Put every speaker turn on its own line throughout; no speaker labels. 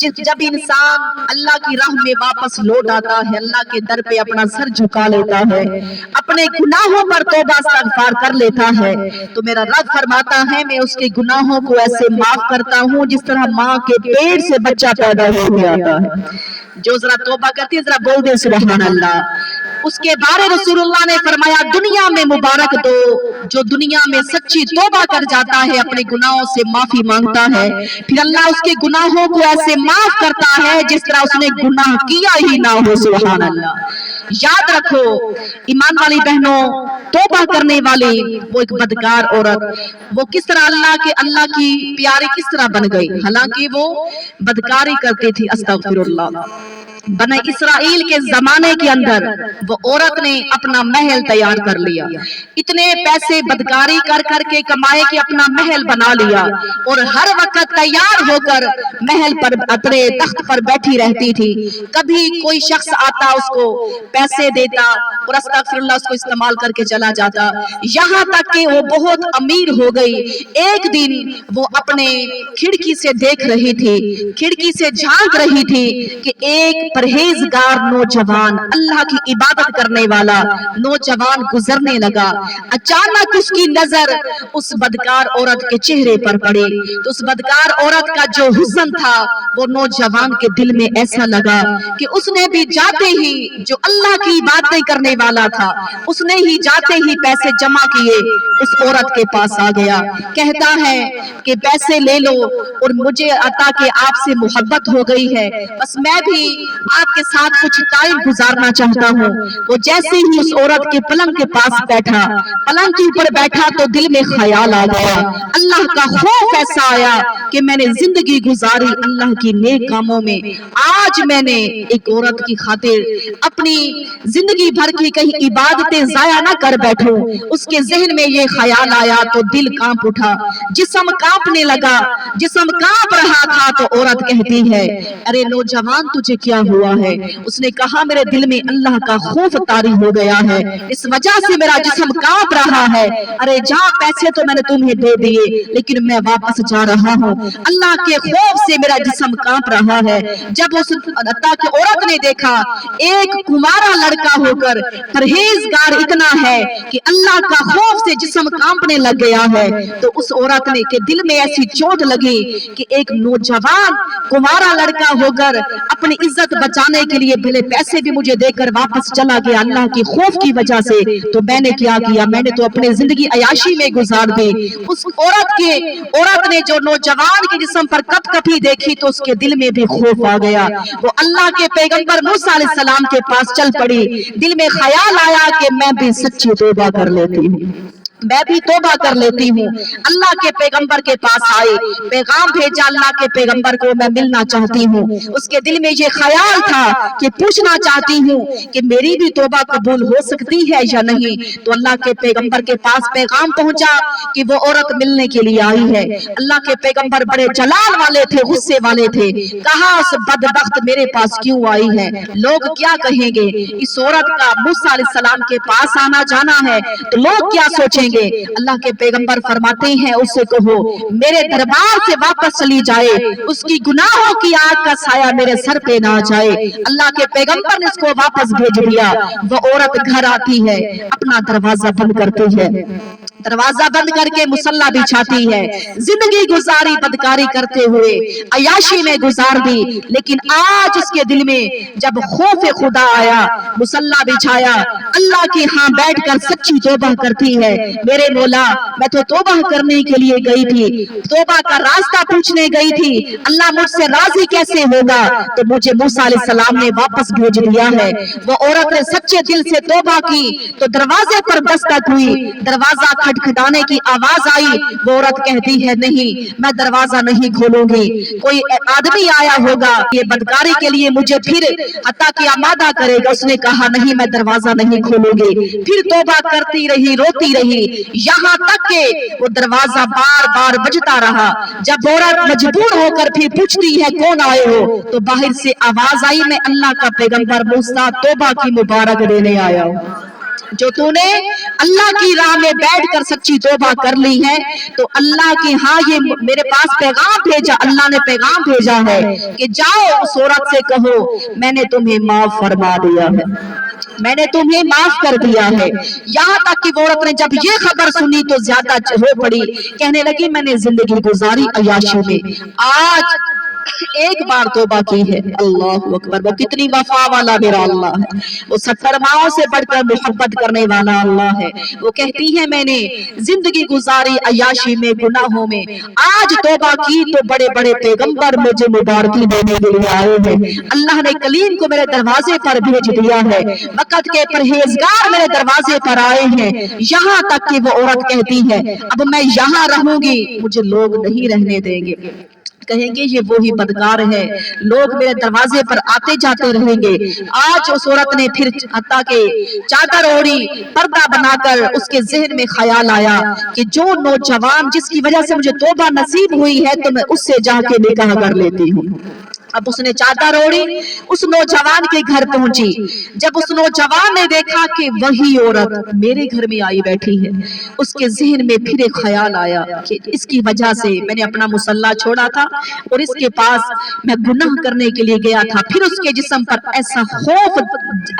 جب انسان اللہ کی راہ میں واپس لوٹ آتا ہے، اللہ کے در پہ اپنا سر جھکا لیتا ہے، اپنے گناہوں پر توبہ استغفار کر لیتا ہے، تو میرا رب فرماتا ہے میں اس کے گناہوں کو ایسے معاف کرتا ہوں جس طرح ماں کے پیٹ سے بچہ پیدا ہو جاتا ہے۔ جو ذرا توبہ کرتی ہے ذرا بول دے سبحان اللہ۔ اس کے بارے رسول اللہ نے فرمایا دنیا میں مبارک دو جو دنیا میں سچی توبہ کر جاتا ہے، اپنے گناہوں سے معافی مانگتا ہے، پھر اللہ اس کے گناہوں کو ایسے معاف کرتا ہے جس طرح اس نے گناہ کیا ہی نہ ہو، سبحان اللہ۔ یاد رکھو ایمان والی بہنوں، توبہ کرنے والی وہ ایک بدکار عورت، وہ کس طرح اللہ کی پیاری کس طرح بن گئی، حالانکہ وہ بدکاری کرتی تھی، استغفر اللہ۔ بنی اسرائیل کے زمانے کے اندر وہ عورت نے اپنا محل تیار کر لیا، اتنے پیسے بدکاری کر کر کے کمائے کہ اپنا محل بنا لیا، اور ہر وقت تیار ہو کر محل پر اترے تخت پر بیٹھی رہتی تھی۔ کبھی کوئی شخص آتا اس کو پیسے دیتا اور استغفر اللہ اس کو استعمال کر کے چلا جاتا، یہاں تک کہ وہ بہت امیر ہو گئی۔ ایک دن وہ اپنے کھڑکی سے دیکھ رہی تھی، کھڑکی سے جھانک رہی تھی کہ ایک پرہیزگار نوجوان، اللہ کی عبادت کرنے والا نوجوان گزرنے لگا۔ اچانک اس کی نظر اس بدکار عورت کے چہرے پر پڑی، تو اس بدکار عورت کا جو حسن تھا وہ نوجوان کے دل میں ایسا لگا کہ اس نے بھی جاتے ہی، جو اللہ کی عبادت کرنے والا تھا، اس نے ہی جاتے ہی پیسے جمع کیے، اس عورت کے پاس آ گیا، کہتا ہے کہ پیسے لے لو اور مجھے عطا کہ آپ سے محبت ہو گئی ہے، بس میں بھی آپ کے ساتھ کچھ ٹائم گزارنا چاہتا ہوں۔ وہ جیسے ہی اس عورت کے پلنگ کے پاس بیٹھا، پلنگ کے اوپر بیٹھا تو دل میں خیال آ گیا، اللہ کا خوف ایسا آیا کہ میں نے زندگی گزاری اللہ کی نیک کاموں میں، آج میں نے ایک عورت کی خاطر اپنی زندگی بھر کی کہیں عبادتیں ضائع نہ کر بیٹھوں۔ اس کے ذہن میں یہ خیال آیا تو دل کانپ اٹھا، جسم کانپنے لگا، جسم کانپ رہا تھا تو عورت کہتی ہے ارے نوجوان تجھے کیا ہوا ہے؟ اس نے کہا میرے دل میں اللہ کا خوف طاری ہو گیا ہے، اس وجہ سے میرا جسم کانپ رہا ہے۔ ارے جہاں پیسے تو میں نے تمہیں دے دیے لیکن میں واپس جا رہا ہوں، اللہ کے خوف سے میرا جسم کانپ رہا ہے۔ جب اس عطا کی عورت نے دیکھا ایک کمارا لڑکا ہو کر پرہیزگار اتنا ہے کہ اللہ کا خوف سے جسم کانپنے لگ گیا ہے، تو اس عورت نے کہ دل میں ایسی چوٹ لگی کہ ایک نوجوان کمارا لڑکا ہو کر اپنی عزت بچانے کے لیے بھلے پیسے بھی مجھے دے کر واپس چلا گیا اللہ کی خوف کی وجہ سے، تو میں نے کیا کیا، میں نے تو اپنے زندگی عیاشی میں گزار دی۔ اس عورت نے جو نوجوان کے جسم پر کپ کپی دیکھی تو اس کے دل میں بھی خوف آ گیا، وہ اللہ کے پیغمبر موسیٰ علیہ السلام کے پاس چل پڑی، دل میں خیال آیا کہ میں بھی سچی توبہ کر لیتی ہوں، میں بھی توبہ کر لیتی ہوں۔ اللہ کے پیغمبر کے پاس آئے، پیغام بھیجا اللہ کے پیغمبر کو میں ملنا چاہتی ہوں۔ اس کے دل میں یہ خیال تھا کہ پوچھنا چاہتی ہوں کہ میری بھی توبہ قبول ہو سکتی ہے یا نہیں، تو اللہ کے پیغمبر کے پاس پیغام پہنچا کہ وہ عورت ملنے کے لیے آئی ہے۔ اللہ کے پیغمبر بڑے جلال والے تھے، غصے والے تھے، کہا اس بدبخت میرے پاس کیوں آئی ہے، لوگ کیا کہیں گے، اس عورت کا موسیٰ علیہ السلام کے پاس آنا جانا ہے تو لوگ کیا سوچیں گے۔ اللہ کے پیغمبر فرماتے ہیں اس سے کہو میرے دربار سے واپس چلی جائے، اس کی گناہوں کی آگ کا سایہ میرے سر پہ نہ جائے۔ اللہ کے پیغمبر نے اس کو واپس بھیج دیا۔ وہ عورت گھر آتی ہے، اپنا دروازہ بند کرتی ہے، دروازہ بند کر کے مصلی بچھاتی ہے، زندگی گزاری بدکاری کرتے ہوئے، عیاشی میں گزار دی، لیکن آج اس کے دل میں جب خوف خدا آیا، مصلی بچھایا، اللہ کے ہاں بیٹھ کر سچی توبہ کرتی ہے، میرے مولا میں تو توبہ کرنے کے لیے گئی تھی، توبہ کا راستہ پوچھنے گئی تھی، اللہ مجھ سے راضی کیسے ہوگا، تو مجھے موسیٰ علیہ السلام نے واپس بھیج دیا ہے۔ وہ عورت نے سچے دل سے توبہ کی تو دروازے پر دستک ہوئی، دروازہ کھٹکھٹانے کی آواز آئی، وہ عورت کہتی ہے نہیں میں دروازہ نہیں کھولوں گی، کوئی آدمی آیا ہوگا یہ بدکاری کے لیے مجھے پھر عطا کی آمادہ کرے گا۔ اس نے کہا نہیں میں دروازہ نہیں کھولوں گی، پھر توبہ کرتی رہی، روتی رہی، یہاں تک کہ وہ دروازہ بار بار بجتا رہا۔ جب عورت مجبور ہو کر پھر پوچھتی ہے کون آئے ہو، تو باہر سے آواز آئی میں اللہ کا پیغمبر موسیٰ توبہ کی مبارک دینے آیا ہوں۔ جو تو نے اللہ کی راہ میں بیٹھ کر سچی توبہ کر لی ہے تو اللہ کے ہاں یہ میرے پاس پیغام بھیجا، اللہ نے پیغام بھیجا ہے کہ جاؤ اس عورت سے کہو میں نے تمہیں معاف فرما دیا ہے، میں نے تمہیں معاف کر دیا ہے۔ یہاں تک کہ وہ عورت نے جب یہ خبر سنی تو زیادہ ہو پڑی، کہنے لگی میں نے زندگی گزاری عیاشی میں، آج ایک بار توبہ کی ہے۔ اللہ اکبر، وہ کتنی وفا والا میرا اللہ ہے، وہ 70 ماؤں سے بڑھ کر محبت کرنے والا اللہ ہے۔ وہ کہتی ہے میں نے زندگی گزاری عیاشی میں، گناہوں میں، آج توبہ کی تو بڑے بڑے پیغمبر مجھے مبارکی دینے کے لیے آئے ہیں، اللہ نے کلیم کو میرے دروازے پر بھیج دیا ہے، وقت کے پرہیزگار میرے دروازے پر آئے ہیں۔ یہاں تک کہ وہ عورت کہتی ہے اب میں یہاں رہوں گی، مجھے لوگ نہیں رہنے دیں گے، کہیں گے یہ وہی بدکار ہے، لوگ میرے دروازے پر آتے جاتے رہیں گے۔ آج اس عورت نے پھر حتیٰ کہ چادر اوڑھی، پردہ بنا کر اس کے ذہن میں خیال آیا کہ جو نوجوان جس کی وجہ سے مجھے توبہ نصیب ہوئی ہے تو میں اس سے جا کے نکاح کر لیتی ہوں۔ اب اس نے چادر اوڑھی، اس نوجوان کے گھر پہنچی، جب اس نوجوان نے دیکھا کہ وہی عورت میرے گھر میں آئی بیٹھی ہے، اس کے ذہن میں پھر ایک خیال آیا کہ اس کی وجہ سے میں نے اپنا مصلی چھوڑا تھا اور اس کے پاس میں گناہ کرنے کے لیے گیا تھا، پھر اس کے جسم پر ایسا خوف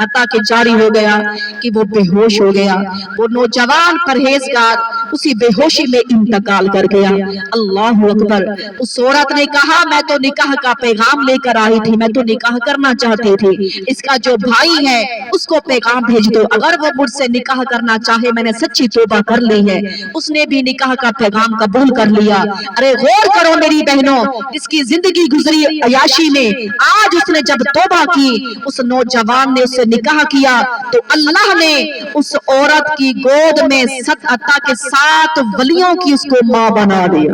عطا کہ جاری ہو گیا کہ وہ بے ہوش ہو گیا، وہ نوجوان پرہیزگار اسی بے ہوشی میں انتقال کر گیا۔ اللہ اکبر، اس عورت نے کہا میں تو نکاح کا پیغام لے کر آئی تھی، میں تو نکاح کرنا چاہتی تھی، اس کا جو بھائی ہے اس کو پیغام بھیج دو، اگر وہ مجھ سے نکاح کرنا چاہے، میں نے سچی توبہ کر لی ہے۔ اس نے بھی نکاح کا پیغام قبول کر لیا۔ ارے غور کرو میری بہنوں، اس کی زندگی گزری عیاشی میں، آج اس نے جب توبہ کی، اس نوجوان نے اس سے نکاح کیا تو اللہ نے اس عورت کی گود میں 7 ولیوں کی اس کو ماں بنا دیا۔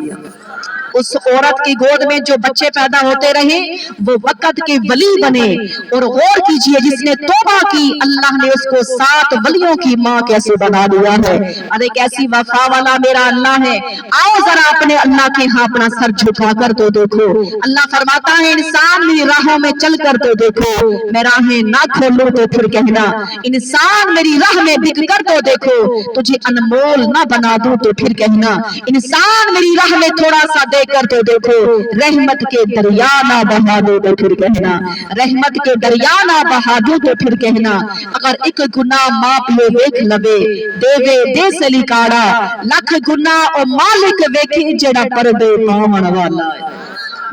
اس عورت کی گود میں جو بچے پیدا ہوتے رہے وہ وقت کے ولی بنے، اور غور کیجئے جس نے توبہ کی اللہ نے اس کو 7 ولیوں کی ماں کیسے بنا دیا ہے۔ ارے کیسی وفا والا میرا اللہ ہے۔ آؤ ذرا اپنے اللہ کے ہاں اپنا سر جھکا کر تو دیکھو، اللہ فرماتا ہے انسان میری راہوں میں چل کر تو دیکھو، میں راہیں نہ کھولوں تو پھر کہنا، انسان میری راہ میں بک کر تو دیکھو، تجھے انمول نہ بنا دوں تو پھر کہنا، انسان میری راہ میں تھوڑا سا دے کر تو دیکھو، رحمت کے دریا نہ بہا دو تو پھر کہنا، رحمت کے دریا نہ بہا دو تو پھر کہنا، اگر ایک گناہ معاف لے ویکھ لوے دیوے دے سے لکاڑا، لکھ گناہ او مالک ویکھے جڑا پردے پاون والا ہے،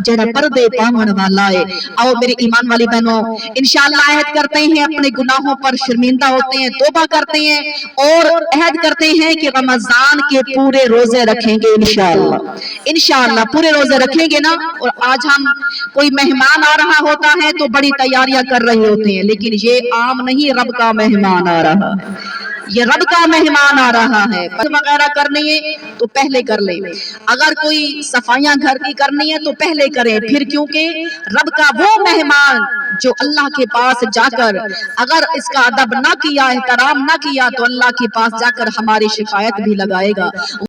جڑا پردے پاون والا ہے۔ آؤ میرے ایمان والی بہنوں، انشاءاللہ عہد کرتے ہیں اپنے گناہوں پر شرمندہ ہوتے ہیں، توبہ کرتے ہیں اور عہد کرتے ہیں کہ رمضان کے پورے روزے رکھیں گے انشاءاللہ، انشاءاللہ پورے روزے رکھیں گے نا۔ اور آج ہم کوئی مہمان آ رہا ہوتا ہے تو بڑی تیاریاں کر رہے ہوتے ہیں، لیکن یہ عام نہیں، رب کا مہمان آ رہا ہے، یہ رب کا مہمان آ رہا ہے۔ وغیرہ کرنی ہے تو پہلے کر لیں، اگر کوئی صفائیاں گھر کی کرنی ہے تو پہلے کریں، پھر کیونکہ رب کا وہ مہمان جو اللہ کے پاس جا کر اگر اس کا ادب نہ کیا، احترام نہ کیا تو اللہ کے پاس جا کر ہماری شکایت بھی لگائے گا۔